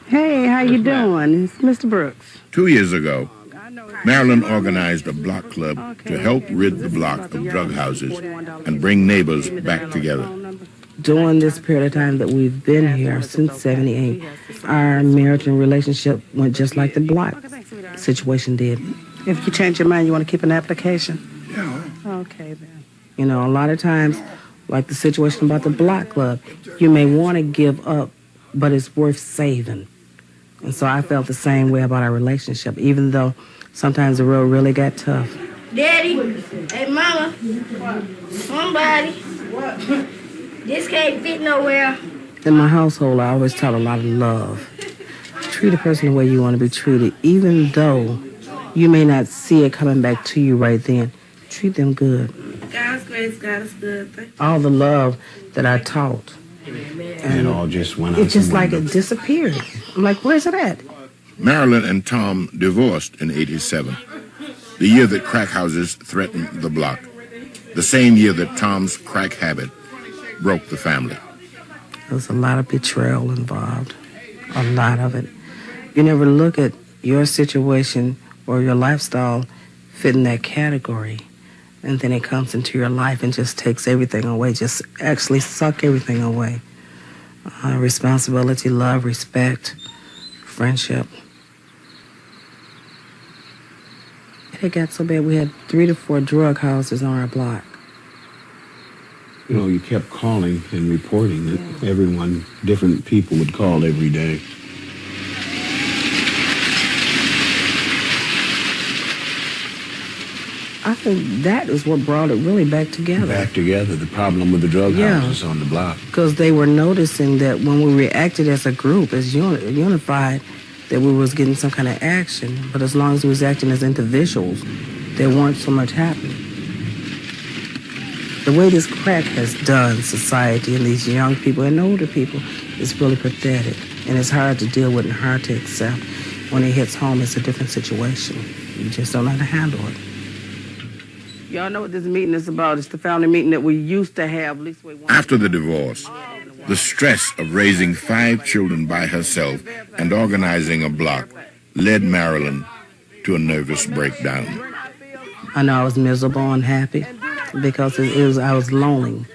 [SPEAKER 5] Hey, how you doing? It's Mr. Brooks.
[SPEAKER 4] 2 years ago, Marilyn organized a block club to help rid the block of drug houses and bring neighbors back together.
[SPEAKER 5] During this period of time that we've been here, since 78, our marriage and relationship went just like the block situation did. If you change your mind, you want to keep an application?
[SPEAKER 4] Yeah.
[SPEAKER 5] Okay, then. You know, a lot of times, like the situation about the block club, you may want to give up, but it's worth saving. And so I felt the same way about our relationship, even though sometimes the road really got tough.
[SPEAKER 1] Daddy, hey, Mama, somebody, this can't fit nowhere.
[SPEAKER 5] In my household, I always taught a lot of love. Treat a person the way you want to be treated, even though you may not see it coming back to you right then. Treat them good.
[SPEAKER 11] God's grace, God is good.
[SPEAKER 5] All the love that I taught.
[SPEAKER 15] And it all just went out.
[SPEAKER 5] It's just like it disappeared. I'm like, where's it at?
[SPEAKER 4] Marilyn and Tom divorced in '87, the year that crack houses threatened the block, the same year that Tom's crack habit broke the family.
[SPEAKER 5] There was a lot of betrayal involved, a lot of it. You never look at your situation or your lifestyle fit in that category. And then it comes into your life and just takes everything away, just actually suck everything away. Responsibility, love, respect, friendship. It got so bad we had 3 to 4 drug houses on our block.
[SPEAKER 15] You know, you kept calling and reporting that everyone, different people would call every day.
[SPEAKER 5] I think that is what brought it really back together.
[SPEAKER 15] Back together, the problem with the drug houses on the block.
[SPEAKER 5] Because they were noticing that when we reacted as a group, as unified, that we was getting some kind of action. But as long as we was acting as individuals, there weren't so much happening. The way this crack has done society and these young people and older people is really pathetic. And it's hard to deal with and hard to accept. When it hits home, it's a different situation. You just don't know how to handle it. Y'all know what this meeting is about. It's the family meeting that we used to have. At least we want.
[SPEAKER 4] After the divorce, the stress of raising 5 children by herself and organizing a block led Marilyn to a nervous breakdown.
[SPEAKER 5] I know I was miserable, unhappy, because I was lonely,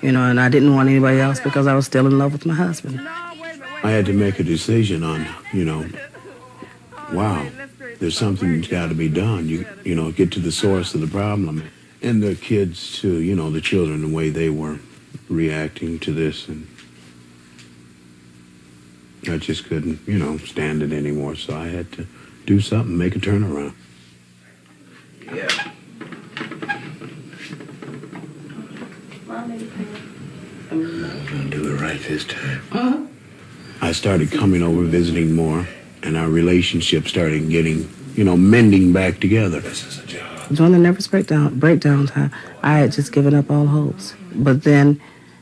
[SPEAKER 5] you know, and I didn't want anybody else because I was still in love with my husband.
[SPEAKER 15] I had to make a decision on, you know, wow, there's something that's got to be done. You know, get to the source of the problem. And the kids, too, you know, the children, the way they were reacting to this. And I just couldn't, you know, stand it anymore. So I had to do something, make a turnaround.
[SPEAKER 4] Yeah.
[SPEAKER 15] I'm going to do it right this time. I started coming over, visiting more. And our relationship started getting, you know, mending back together. This is a job.
[SPEAKER 5] During the nervous breakdown time, I had just given up all hopes. But then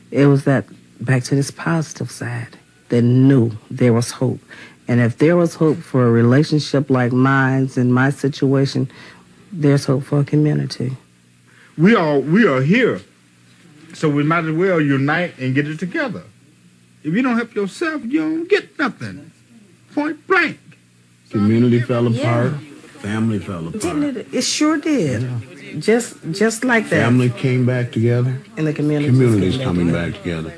[SPEAKER 5] it was that back to this positive side that knew there was hope. And if there was hope for a relationship like mine's in my situation, there's hope for a community.
[SPEAKER 21] We are here, so we might as well unite and get it together. If you don't help yourself, you don't get nothing. Point blank.
[SPEAKER 15] Community fell apart. Family fell apart.
[SPEAKER 5] Didn't it? It sure did. Yeah. Just like that.
[SPEAKER 15] Family came back together.
[SPEAKER 5] And the community.
[SPEAKER 15] Community's coming back together.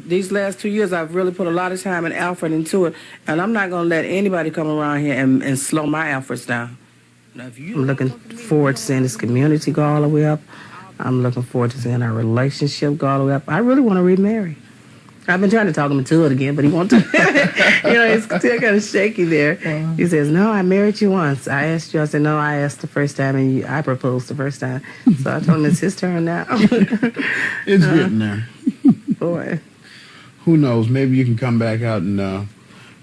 [SPEAKER 5] These last 2 years, I've really put a lot of time and effort into it, and I'm not going to let anybody come around here and slow my efforts down. I'm looking forward to seeing this community go all the way up. I'm looking forward to seeing our relationship go all the way up. I really want to remarry. I've been trying to talk him into it again, but he won't. You know, he's still kind of shaky there. He says, "No, I married you once. I asked you." I said, "No, I asked the first time, and I proposed the first time." So I told him it's his turn now.
[SPEAKER 15] It's getting there.
[SPEAKER 5] Boy.
[SPEAKER 15] Who knows? Maybe you can come back out and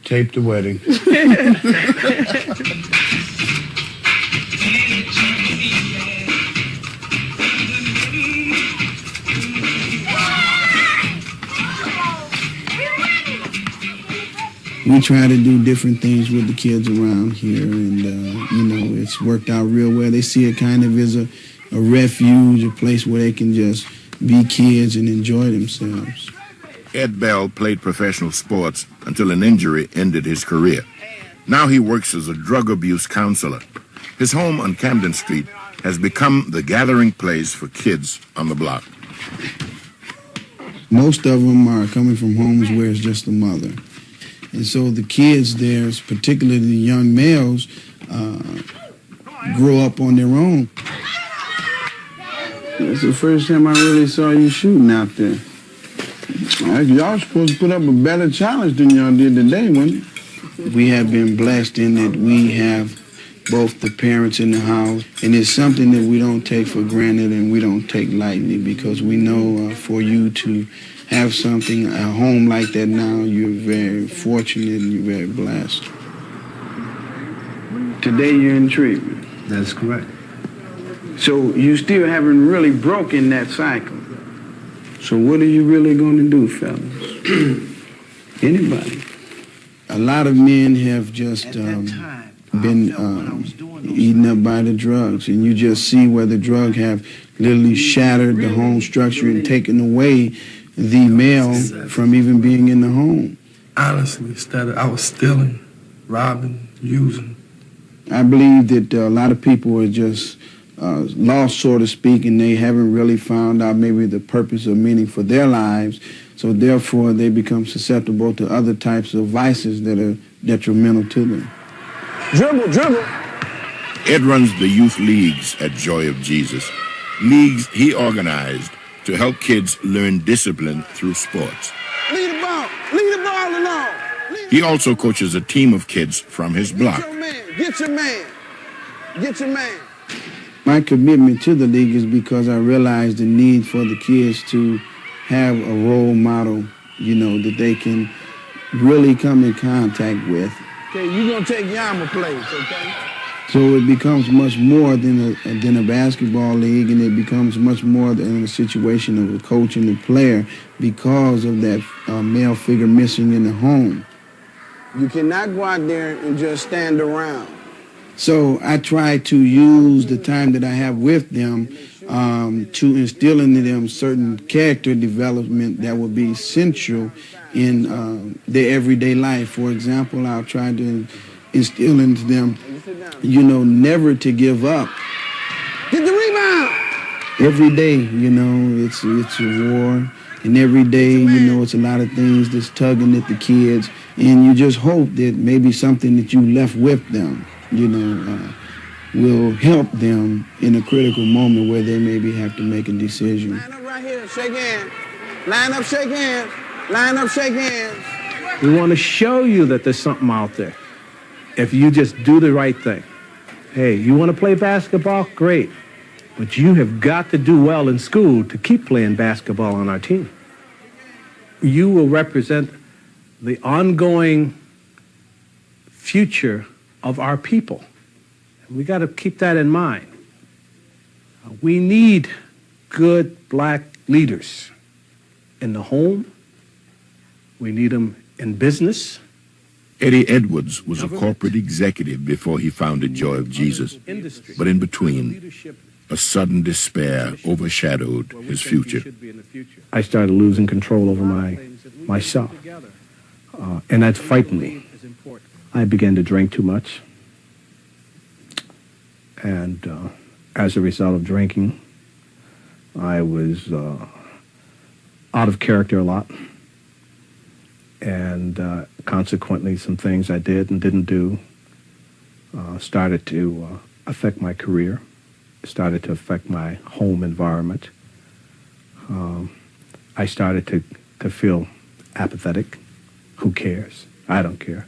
[SPEAKER 15] tape the wedding.
[SPEAKER 6] We try to do different things with the kids around here, and, you know, it's worked out real well. They see it kind of as a refuge, a place where they can just be kids and enjoy themselves.
[SPEAKER 4] Ed Bell played professional sports until an injury ended his career. Now he works as a drug abuse counselor. His home on Camden Street has become the gathering place for kids on the block.
[SPEAKER 6] Most of them are coming from homes where it's just a mother. And so the kids there, particularly the young males, grow up on their own. That's the first time I really saw you shooting out there. Y'all supposed to put up a better challenge than y'all did today, wasn't it? We have been blessed in that we have both the parents in the house, and it's something that we don't take for granted and we don't take lightly, because we know for you to have something, a home like that now, you're very fortunate and you're very blessed. Today you're in treatment.
[SPEAKER 15] That's correct.
[SPEAKER 6] So you still haven't really broken that cycle. So what are you really going to do, fellas? Anybody? A lot of men have just been eaten up by the drugs, and you just see where the drug have literally shattered the home structure and taken away the male from even being in the home.
[SPEAKER 8] Honestly, I was stealing, robbing, using.
[SPEAKER 6] I believe that a lot of people are just lost, so to speak, and they haven't really found out maybe the purpose or meaning for their lives. So therefore, they become susceptible to other types of vices that are detrimental to them.
[SPEAKER 4] Dribble, dribble. Ed runs the youth leagues at Joy of Jesus, leagues he organized to help kids learn discipline through sports.
[SPEAKER 6] Lead the ball along.
[SPEAKER 4] He also coaches a team of kids from his block.
[SPEAKER 6] Get your man. My commitment to the league is because I realize the need for the kids to have a role model, that they can really come in contact with. Okay, you're going to take Yama place, okay? So it becomes much more than a basketball league, and it becomes much more than a situation of a coach and a player because of that male figure missing in the home. You cannot go out there and just stand around. So I try to use the time that I have with them to instill into them certain character development that will be essential in their everyday life. For example, I'll try to instill into them, never to give up. Get the rebound! Every day, it's a war. And every day, it's a lot of things that's tugging at the kids. And you just hope that maybe something that you left with them, will help them in a critical moment where they maybe have to make a decision. Line up right here, shake hands. Line up, shake hands. Line up, shake hands.
[SPEAKER 19] We want to show you that there's something out there if you just do the right thing. Hey, you want to play basketball? Great. But you have got to do well in school to keep playing basketball on our team. You will represent the ongoing future of our people. We got to keep that in mind. We need good black leaders in the home. We need them in business.
[SPEAKER 4] Eddie Edwards was a corporate executive before he founded Joy of Jesus. But in between, a sudden despair overshadowed his future.
[SPEAKER 19] I started losing control over myself, and that frightened me. I began to drink too much, and as a result of drinking, I was out of character a lot, and consequently some things I did and didn't do started to affect my career, started to affect my home environment. I started to feel apathetic. Who cares? I don't care.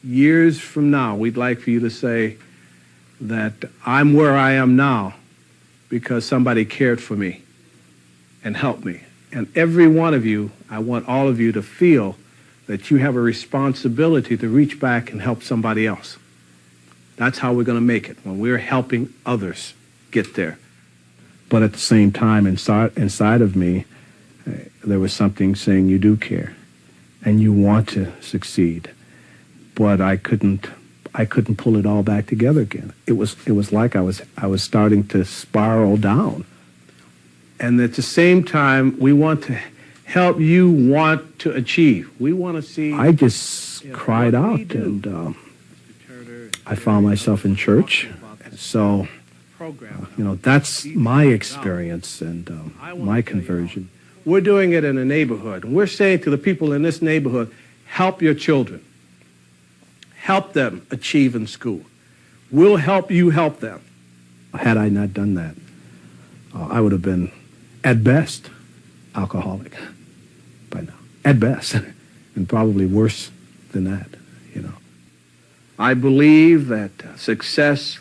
[SPEAKER 19] Years from now, we'd like for you to say that I'm where I am now because somebody cared for me and helped me. And every one of you, I want all of you to feel that you have a responsibility to reach back and help somebody else. That's how we're going to make it, when we're helping others get there. But at the same time, inside of me, there was something saying you do care and you want to succeed. But I couldn't pull it all back together again. It was like I was starting to spiral down. And at the same time, we want to help you want to achieve. We want to see. I just cried out, and I found myself in church. So, that's my experience and my conversion. We're doing it in a neighborhood. We're saying to the people in this neighborhood, help your children. Help them achieve in school. We'll help you help them. Had I not done that, I would have been, at best, alcoholic by now. At best. And probably worse than that, I believe that success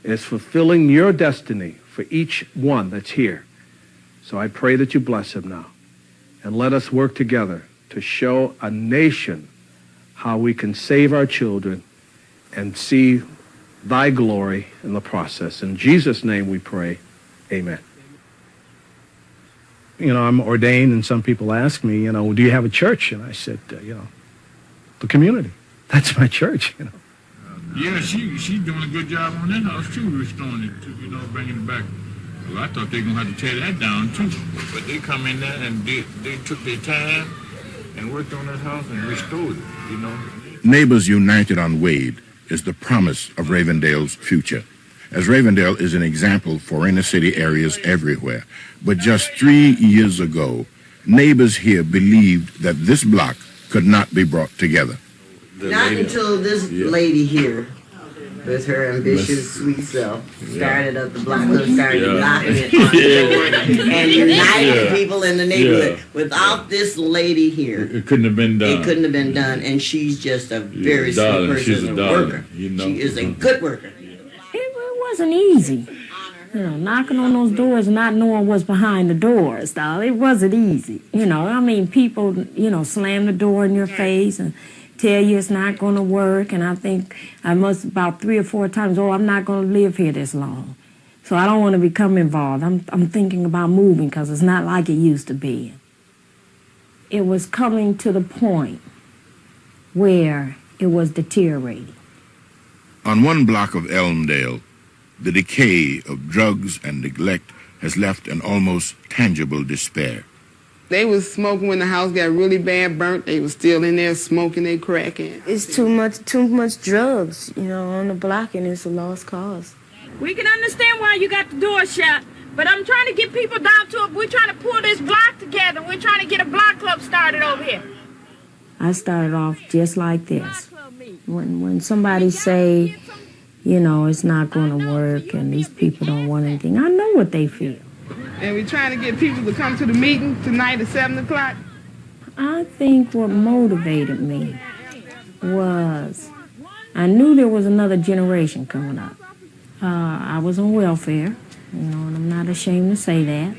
[SPEAKER 19] is fulfilling your destiny for each one that's here. So I pray that you bless him now. And let us work together to show a nation how we can save our children and see thy glory in the process. In Jesus' name we pray, amen. I'm ordained, and some people ask me, do you have a church? And I said, the community. That's my church,
[SPEAKER 8] Yeah, she's doing a good job on that house, too, restoring it, bringing it back. Well, I thought they were going to have to tear that down, too. But they come in there and they took their time and worked on that house and restored it,
[SPEAKER 4] Neighbors united on Wade is the promise of Ravendale's future, as Ravendale is an example for inner city areas everywhere. But just 3 years ago, neighbors here believed that this block could not be brought together.
[SPEAKER 16] Not until this lady here, with her ambitious, sweet self, started up the block, started knocking it on the door and uniting people in the neighborhood. Without this lady here,
[SPEAKER 8] It couldn't have been done.
[SPEAKER 16] it couldn't have been done. And she's just a very sweet
[SPEAKER 8] darling.
[SPEAKER 16] person,
[SPEAKER 8] She's a
[SPEAKER 16] and
[SPEAKER 8] darling,
[SPEAKER 16] worker.
[SPEAKER 8] you know.
[SPEAKER 16] She is a good worker.
[SPEAKER 14] It wasn't easy. You know, knocking on those doors, not knowing what's behind the doors, though. It wasn't easy. You know, I mean, people, you know, slam the door in your face and tell you it's not going to work. And I think I must about 3 or 4 times, oh, I'm not going to live here this long. So I don't want to become involved. I'm thinking about moving because it's not like it used to be. It was coming to the point where it was deteriorating.
[SPEAKER 4] On one block of Elmdale, the decay of drugs and neglect has left an almost tangible despair.
[SPEAKER 17] They was smoking when the house got really bad burnt. They was still in there smoking they cracking.
[SPEAKER 18] It's too much drugs, you know, on the block, and it's a lost cause.
[SPEAKER 24] We can understand why you got the door shut, but I'm trying to get people down to it. We're trying to pull this block together. We're trying to get a block club started over here.
[SPEAKER 14] I started off just like this. When somebody say, you know, it's not going to work and these people don't want anything, I know what they feel.
[SPEAKER 17] And we're trying to get people to come to the meeting tonight at 7 o'clock.
[SPEAKER 14] I think what motivated me was I knew there was another generation coming up. I was on welfare, you know, and I'm not ashamed to say that,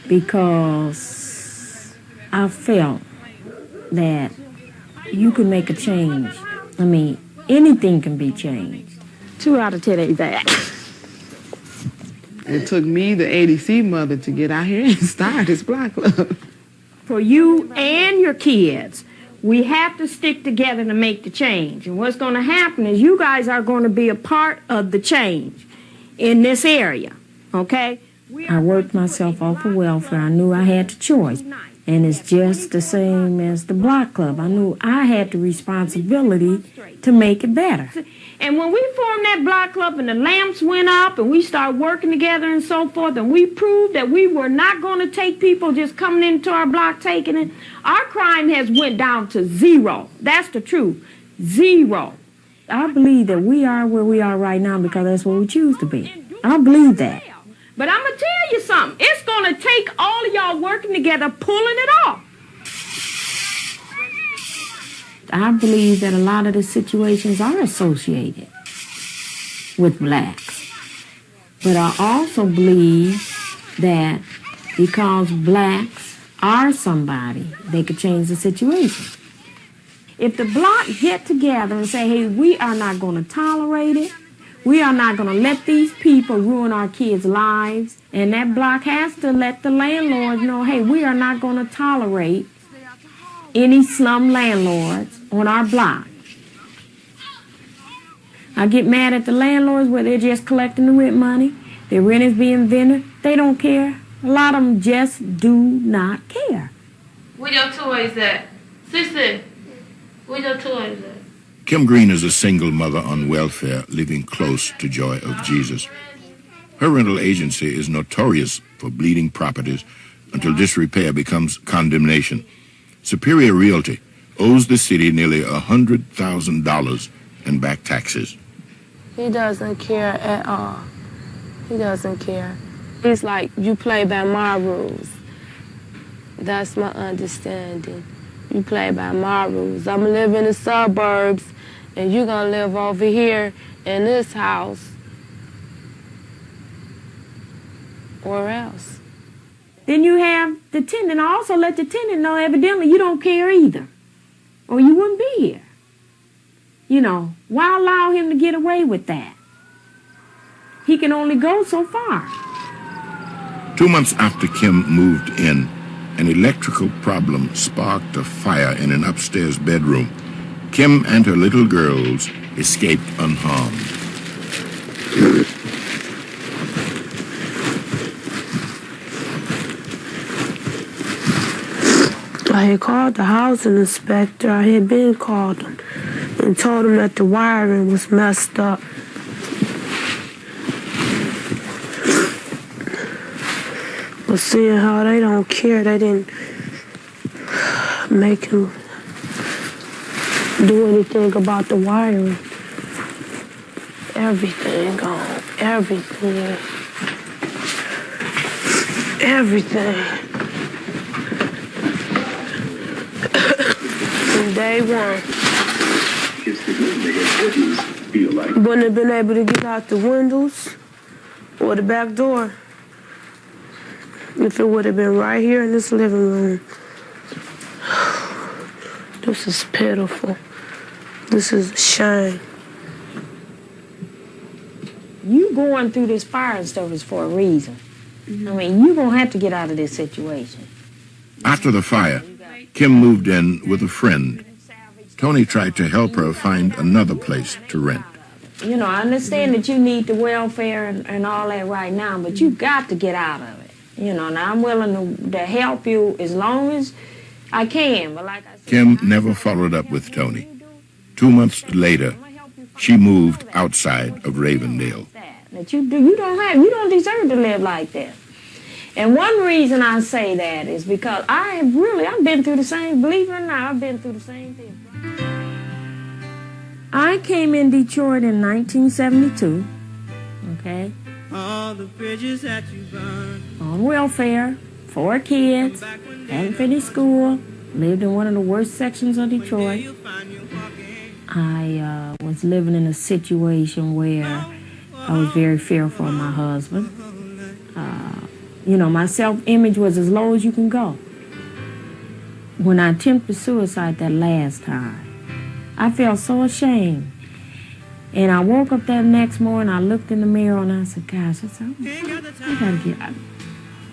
[SPEAKER 14] because I felt that you could make a change. I mean, anything can be changed. 2 out of 10 ain't bad.
[SPEAKER 17] It took me, the ADC mother, to get out here and start this block club.
[SPEAKER 24] For you and your kids, we have to stick together to make the change. And what's going to happen is you guys are going to be a part of the change in this area, okay?
[SPEAKER 14] I worked myself off of welfare. I knew I had the choice. And it's just the same as the block club. I knew I had the responsibility to make it better.
[SPEAKER 24] And when we formed that block club and the lamps went up and we started working together and so forth, and we proved that we were not going to take people just coming into our block taking it, our crime has went down to 0. That's the truth. 0.
[SPEAKER 14] I believe that we are where we are right now because that's what we choose to be. I believe that.
[SPEAKER 24] But I'm going to tell you something. It's going to take all of y'all working together, pulling it off.
[SPEAKER 14] I believe that a lot of the situations are associated with blacks. But I also believe that because blacks are somebody, they could change the situation. If the block get together and say, hey, we are not going to tolerate it, we are not going to let these people ruin our kids' lives, and that block has to let the landlords know, hey, we are not going to tolerate any slum landlords on our block. I get mad at the landlords where they're just collecting the rent money. Their rent is being vented. They don't care. A lot of them just do not care.
[SPEAKER 11] Where your toys at? Sister, where your toys at?
[SPEAKER 4] Kim Green is a single mother on welfare living close to Joy of Jesus. Her rental agency is notorious for bleeding properties until disrepair becomes condemnation. Superior Realty owes the city nearly $100,000 in back taxes.
[SPEAKER 18] He doesn't care at all. He doesn't care. He's like, you play by my rules. That's my understanding. You play by my rules. I'm gonna live in the suburbs, and you're gonna live over here in this house, or else.
[SPEAKER 14] Then you have the tenant. Also let the tenant know evidently you don't care either, or you wouldn't be here. You know, why allow him to get away with that? He can only go so far.
[SPEAKER 4] 2 months after Kim moved in, an electrical problem sparked a fire in an upstairs bedroom. Kim and her little girls escaped unharmed.
[SPEAKER 18] I had called the housing inspector. I had been called him and told them that the wiring was messed up. But seeing how they don't care, they didn't make him do anything about the wiring. Everything gone. Everything. Everything. From day one. Wouldn't have been able to get out the windows or the back door if it would have been right here in this living room. This is pitiful. This is a shame.
[SPEAKER 24] You going through this fire stuff is for a reason. I mean, you're going to have to get out of this situation.
[SPEAKER 4] After the fire, Kim moved in with a friend. Tony tried to help her find another place to rent.
[SPEAKER 24] You know, I understand that you need the welfare and all that right now, but you got to get out of it. You know, now I'm willing to help you as long as I can, but like I said...
[SPEAKER 4] Kim never followed up with Tony. 2 months later, she moved outside of Ravendale.
[SPEAKER 24] That you don't deserve to live like that. And one reason I say that is because I've been through the same, believe it or not, I've been through the same thing. I came in Detroit in 1972, okay?
[SPEAKER 3] All the bridges that you burned.
[SPEAKER 24] On welfare, 4 kids, hadn't finished school, lived in one of the worst sections of Detroit. I was living in a situation where I was very fearful of my husband. You know, my self-image was as low as you can go. When I attempted suicide that last time, I felt so ashamed. And I woke up that next morning, I looked in the mirror and I said, gosh, I gotta get out.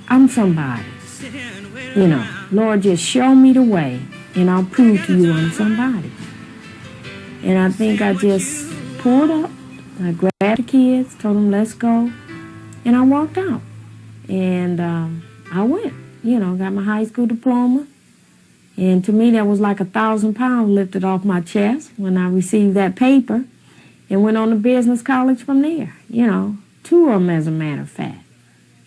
[SPEAKER 24] I'm somebody. You know, Lord, just show me the way and I'll prove to you I'm somebody. And I think I just pulled up, I grabbed the kids, told them, let's go, and I walked out. And I went, you know, got my high school diploma. And to me, that was like 1,000 pounds lifted off my chest when I received that paper and went on to business college from there. You know, 2 of them, as a matter of fact.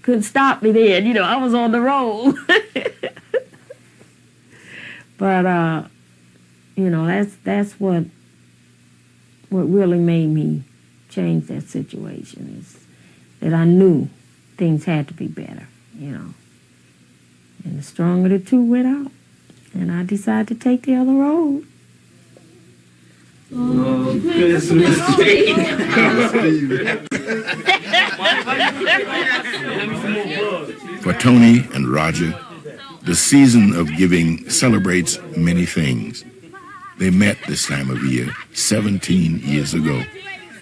[SPEAKER 24] Couldn't stop me then, you know, I was on the road. But, you know, that's what really made me change that situation is that I knew things had to be better, you know. And the stronger the two went out, and I decided to take the other road.
[SPEAKER 4] For Tony and Roger, the season of giving celebrates many things. They met this time of year 17 years ago,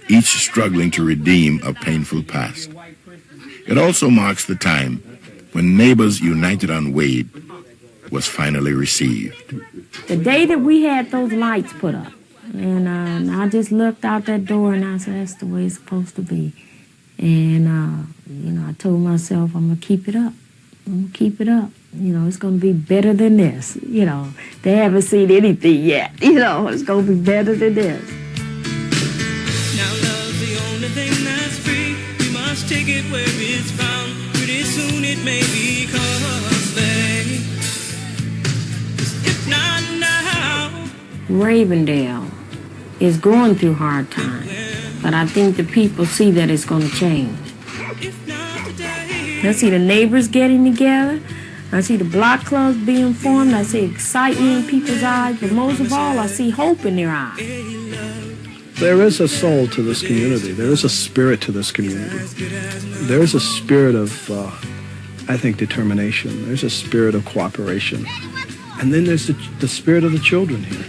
[SPEAKER 4] each struggling to redeem a painful past. It also marks the time when Neighbors United on Wade was finally received.
[SPEAKER 24] The day that we had those lights put up, and I just looked out that door and I said, that's the way it's supposed to be. And, you know, I told myself, I'm going to keep it up. I'm going to keep it up. You know, it's going to be better than this. You know, they haven't seen anything yet. You know, it's going to be better than this.
[SPEAKER 3] Now love's the only thing that's free. We must take it where it's found. Pretty soon it may be costly. If not now.
[SPEAKER 24] Ravendale is going through hard times, but I think the people see that it's going to change. I see the neighbors getting together. I see the block clubs being formed. I see excitement in people's eyes, but most of all, I see hope in their eyes.
[SPEAKER 19] There is a soul to this community. There is a spirit to this community. There is a spirit of, I think, determination. There's a spirit of cooperation. And then there's the spirit of the children here.